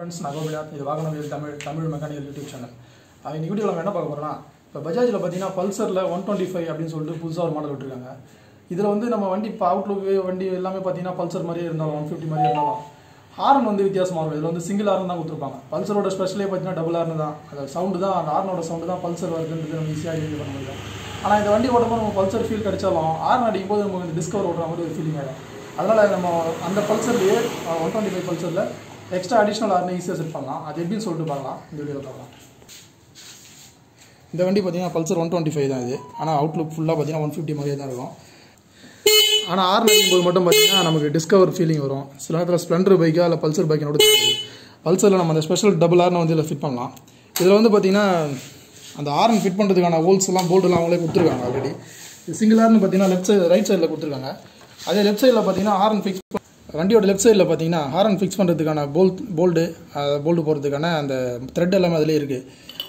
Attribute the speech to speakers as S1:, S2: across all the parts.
S1: Friends நகோபிலாத் இது வாகனவியல் Tamil mechanical YouTube channel. இந்த வீடியோவில் நம்ம என்ன பார்க்க போகிறோம்னா, இப்போ பஜாஜில் பார்த்தீங்கன்னா பல்சரில் 125 அப்படின்னு சொல்லிட்டு புதுசாக ஒரு மாடல் விட்டுருக்காங்க. இதில் வந்து நம்ம வண்டி இப்போ அவுட்லுக்கு வண்டி எல்லாமே பார்த்தீங்கன்னா பல்சர் மாதிரியே இருந்தாலும் 150 மாதிரியே இருந்தாலும் ஹார்ன் வந்து வித்தியாசமாக இருக்கும். இதில் வந்து சிங்கிள் ஹார்ன் தான் கொடுத்துருப்பாங்க. பல்சரோட ஸ்பெஷலே பார்த்தீங்கன்னா டபுள் ஹார்ன் தான். அந்த சவுண்டு தான், அந்த ஹார்னோட சவுண்டு தான் பல்சர் வருதுன்றது நம்ம ஈஸியாக ஐடென்டிஃபை பண்ண முடியும். ஆனால் இந்த வண்டி ஓட்டும்போது நம்ம பல்சர் ஃபீல் கிடைச்சாலும் ஹார்ன் அடிக்கும் போது நமக்கு இந்த டிஸ்கவர் ஓட்டுற மாதிரி ஒரு ஃபீலிங் ஆகிடும். அதனால் நம்ம அந்த பல்சர்லேயே 125 பல்சரில் எக்ஸ்ட்ரா அடிஷ்னல் ஹார்னை ஈஸியாக செட் பண்ணலாம். அது எப்படின்னு சொல்லிட்டு பார்க்கலாம், இந்த வீடியோவில் பார்க்கலாம். இந்த வண்டி பார்த்தீங்கன்னா பல்சர் 125 தான் இது. ஆனால் அவுட்லுக் ஃபுல்லாக பார்த்தீங்கன்னா 150 மாதிரியே தான் இருக்கும். ஆனால் ஹார்ன் அடிக்கும்போது மட்டும் பார்த்தீங்கன்னா நமக்கு டிஸ்கவர் ஃபீலிங் வரும். சில நேரத்தில் ஸ்ப்ளெண்டர் பைக்காக இல்லை பல்சர் பைக்கினோட பல்சரில் நம்ம அந்த ஸ்பெஷல் டபுள் ஹார்னை வந்து இதில் ஃபிட் பண்ணலாம். இதில் வந்து பார்த்தீங்கன்னா அந்த ஹார்ன் ஃபிட் பண்ணுறதுக்கான ஹோல்ஸ் எல்லாம் போல்டெல்லாம் அவங்களே கொடுத்துருக்காங்க ஆல்ரெடி. இது சிங்கிள் ஹார்னு பார்த்தீங்கன்னா லெஃப்ட் சைடு ரைட் சைடில் கொடுத்துருக்காங்க. அதே லெஃப்ட் சைடில் பார்த்தீங்கன்னா ஹார்ன் ஃபிக்ஸ் வண்டியோட லெஃப்ட் சைடில் பார்த்தீங்கன்னா ஹார்ன் ஃபிக்ஸ் பண்ணுறதுக்கான போல்டு போகிறதுக்கான அந்த த்ரெட் எல்லாமே அதிலே இருக்குது.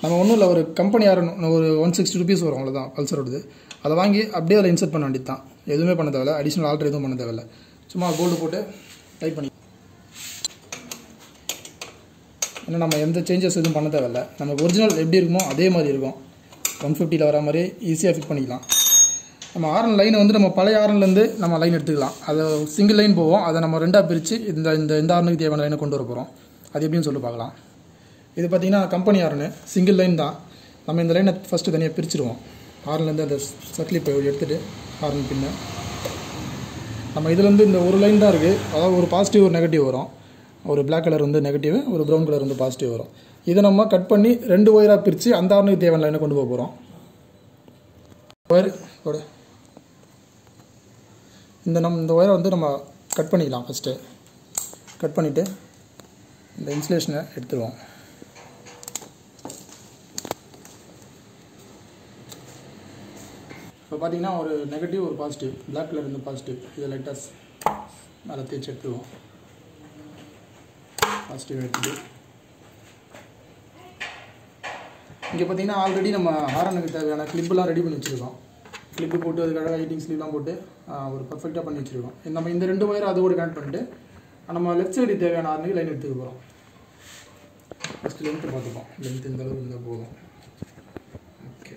S1: நம்ம ஒன்றும் இல்லை, ஒரு கம்பெனி ஹார்ன் ஒரு 160 rupees வரும், அவ்வளோதான் பல்சரோடது. அதை வாங்கி அப்படியே அதில் இன்சர்ட் பண்ண வேண்டியது தான். எதுவுமே பண்ண தேவையில்ல, அடிஷ்னல் ஆல்ட்ரு எதுவும் பண்ண தேவையில்ல. சும்மா போல்டு போட்டு டைட் பண்ணி இன்னும் நம்ம எந்த சேஞ்சஸ் எதுவும் பண்ண தேவையில்ல. நமக்கு ஒரிஜினல் எப்படி இருக்குமோ அதே மாதிரி இருக்கும். 150ல் வர மாதிரி ஈஸியாக ஃபிட் பண்ணிக்கலாம். நம்ம ஹார்ன் லைனை வந்து நம்ம பழைய ஹார்ன்லேருந்து நம்ம லைன் எடுத்துக்கலாம். அதை சிங்கிள் லைன் போவோம், அதை நம்ம ரெண்டாக பிரித்து இந்த ஹார்னுக்கு தேவையான லைனை கொண்டு வர போகிறோம். அது எப்படின்னு சொல்லி பார்க்கலாம். இது பார்த்திங்கன்னா கம்பெனி ஹார்னு சிங்கிள் லைன் தான். நம்ம இந்த லைனை ஃபஸ்ட்டு தனியாக பிரிச்சுடுவோம். ஹார்ன்லேருந்து அந்த சர்க்கிளிப்பை எடுத்துகிட்டு ஹார்ன் பின்ன நம்ம இதுலேருந்து இந்த ஒரு லைன் தான் இருக்குது. அதாவது ஒரு பாசிட்டிவ் ஒரு நெகட்டிவ் வரும். ஒரு பிளாக் கலர் வந்து நெகட்டிவ், ஒரு ப்ரௌன் கலர் வந்து பாசிட்டிவ் வரும். இதை நம்ம கட் பண்ணி 2 ஒயராக பிரித்து அந்த ஹார்னுக்கு தேவையான லைனை கொண்டு போக போகிறோம். ஒயர் இந்த ஒயரை வந்து நம்ம கட் பண்ணிக்கலாம். ஃபஸ்ட்டு கட் பண்ணிவிட்டு இந்த இன்சுலேஷனை எடுத்துருவோம். இப்போ பார்த்தீங்கன்னா ஒரு நெகட்டிவ் ஒரு பாசிட்டிவ், பிளாக் கலர் இருந்து பாசிட்டிவ், இதை லைட்டாக மேலே தேய்ச்சி எடுத்துருவோம். பாசிட்டிவ் எடுத்துட்டு இங்கே பார்த்தீங்கன்னா ஆல்ரெடி நம்ம ஹார்னுக்கு தேவையான கிளிப்பெலாம் ரெடி பண்ணி வச்சுருக்கோம். கிளிப்பு போட்டு அதுக்காக ஹைட்டிங் ஸ்லீவ்லாம் போட்டு ஒரு பர்ஃபெக்டாக பண்ணி வச்சுருக்கோம். நம்ம இந்த 2 ஒயரை அதோடு கனெக்ட் பண்ணிட்டு நம்ம லெஃப்ட் சைடு தேவையான ஹார்னுக்கு லைன் எடுத்துக்க போகிறோம். ஃபஸ்ட்டு லென்த்து பார்த்துப்போம். லென்த்து இந்த அளவுக்கு இருந்தால் போதும். ஓகே,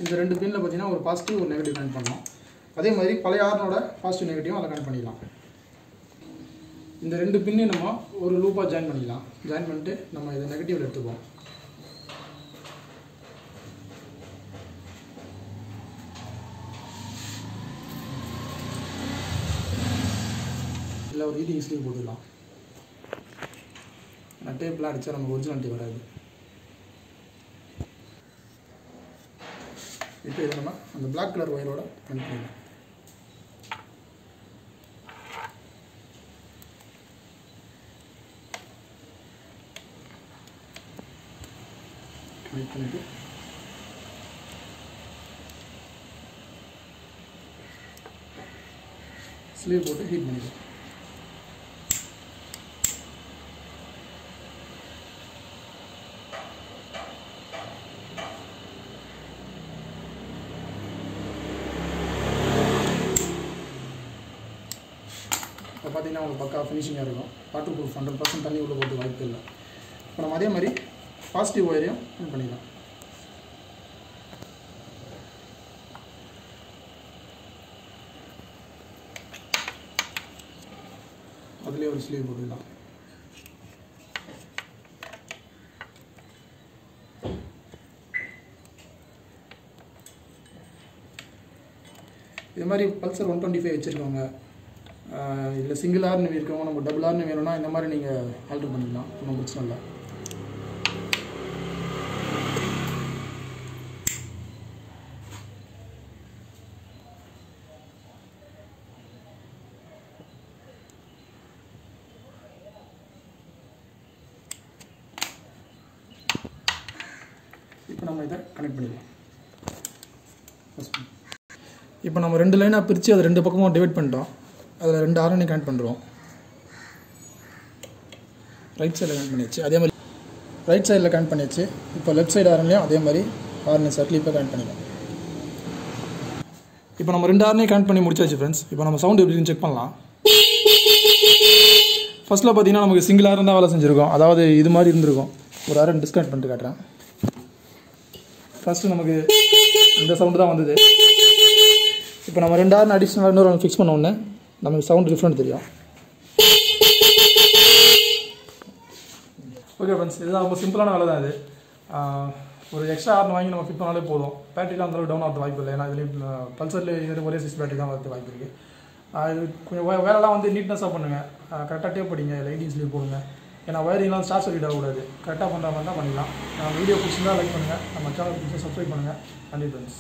S1: இந்த 2 பின்னில் பார்த்தீங்கன்னா ஒரு பாசிட்டிவ் ஒரு நெகட்டிவ் கனெக்ட் பண்ணலாம். அதே மாதிரி பழைய ஹார்னோட பாசிட்டிவ் நெகட்டிவும் அதை கனெக்ட் பண்ணிக்கலாம். இந்த 2 பின்னையும் நம்ம ஒரு லூப்பாக ஜாயின் பண்ணிக்கலாம். ஜாயின் பண்ணிட்டு நம்ம இதை நெகட்டிவில் எடுத்துப்போம். இல்லை ஒரு ஹீட்டிங் ஸ்லீவ் போட்டுக்கலாம். டேப்லாம் அடித்தா நமக்கு ஒரிஜினாலிட்டி வராது. இப்போ இதை நம்ம அந்த பிளாக் கலர் ஒயரோட கனெக்ட் பண்ணிக்கலாம். கனெக்ட் பண்ணிட்டு ஸ்லீவ் போட்டு ஹீட் பண்ணிக்கலாம். இப்போ பார்த்தீங்கன்னா உங்களுக்கு பக்கா ஃபினிஷிங்காக இருக்கும். வாட்டர் ப்ரூஃப் 100% தண்ணி உள்ள போட்டு வாய்ப்பு இல்லை. இப்போ நம்ம அதே மாதிரி பாசிட்டிவ் ஒயரையும் கனெக்ட் பண்ணிக்கலாம். அதுலேயே ஒரு ஸ்லீவ் போட்டுக்கலாம். இது மாதிரி பல்சர் 125 வச்சுருக்கோங்க. இல்லை சிங்கிள் ஹார்ன் இருக்கவங்க நம்ம டபுள் ஹார்ன் வேணும்னா இந்த மாதிரி நீங்கள் ஆல்ட்ரு பண்ணிக்கலாம், ஒன்றும் பிரச்சனை இல்லை. இப்போ நம்ம இதை கனெக்ட் பண்ணிக்கலாம். இப்போ நம்ம 2 லைனாக பிரித்து அதை 2 பக்கமும் டிவைட் பண்ணிட்டோம். அதில் 2 ஹார்னையும் கனெக்ட் பண்ணுறோம். ரைட் சைடில் கனெக்ட் பண்ணியாச்சு. அதே மாதிரி ரைட் சைடில் கனெக்ட் பண்ணியாச்சு. இப்போ லெஃப்ட் சைடு ஹார்ன்லையும் அதே மாதிரி ஹார்ன் சர்க்கிள் இப்போ கனெக்ட் பண்ணிக்கலாம். இப்போ நம்ம 2 ஹார்னையும் கனெக்ட் பண்ணி முடிச்சாச்சு ஃப்ரெண்ட்ஸ். இப்போ நம்ம சவுண்ட் எப்படின்னு செக் பண்ணலாம். ஃபர்ஸ்ட்டில் பார்த்தீங்கன்னா நமக்கு சிங்கிள் ஹார்ன் தான் வேலை செஞ்சுருக்கோம். அதாவது இது மாதிரி இருந்திருக்கும். ஒரு ஹார்ன் டிஸ்கனெக்ட் பண்ணிட்டு காட்டுறேன். ஃபஸ்ட்டு நமக்கு இந்த சவுண்டு தான் வந்தது. இப்போ நம்ம 2 ஹார்ன் அடிஷ்னலாக இன்னொரு ஒன்று ஃபிக்ஸ் பண்ண உடனே நமக்கு சவுண்ட் டிஃப்ரெண்ட் தெரியும். ஓகே ஃப்ரெண்ட்ஸ், இதுதான் ரொம்ப சிம்பிளான வேலை தான் இது. ஒரு எக்ஸ்ட்ரா ஹார்ன் வாங்கி நம்ம ஃபிட் பண்ணாலே போதும். பேட்டரிலாம் அந்தளவுக்கு டவுன் ஆகிறது வாய்ப்பு இல்லை. ஏன்னா இதுலேயும் பல்சர்லேயே ஒரே 6 பேட்டரி தான் வரது வாய்ப்பு இருக்குது. இது கொஞ்சம் வேலைலாம் வந்து நீட்னஸாக பண்ணுங்கள். கரெக்டாக டேப் படிங்க, லைட்டிங்ஸ்லேயும் போடுங்க. ஏன்னா வயரிங்லாம் ஷார்ட் சர்க்யூட் ஆகக்கூடாது. கரெக்டாக பண்ணுற மாதிரி தான் பண்ணிக்கலாம். வீடியோ பிடிச்சிருந்தா லைக் பண்ணுங்கள், நம்ம சேனல் பிடிச்சி சப்ஸ்கிரைப் பண்ணுங்கள். நன்றி ஃப்ரெண்ட்ஸ்.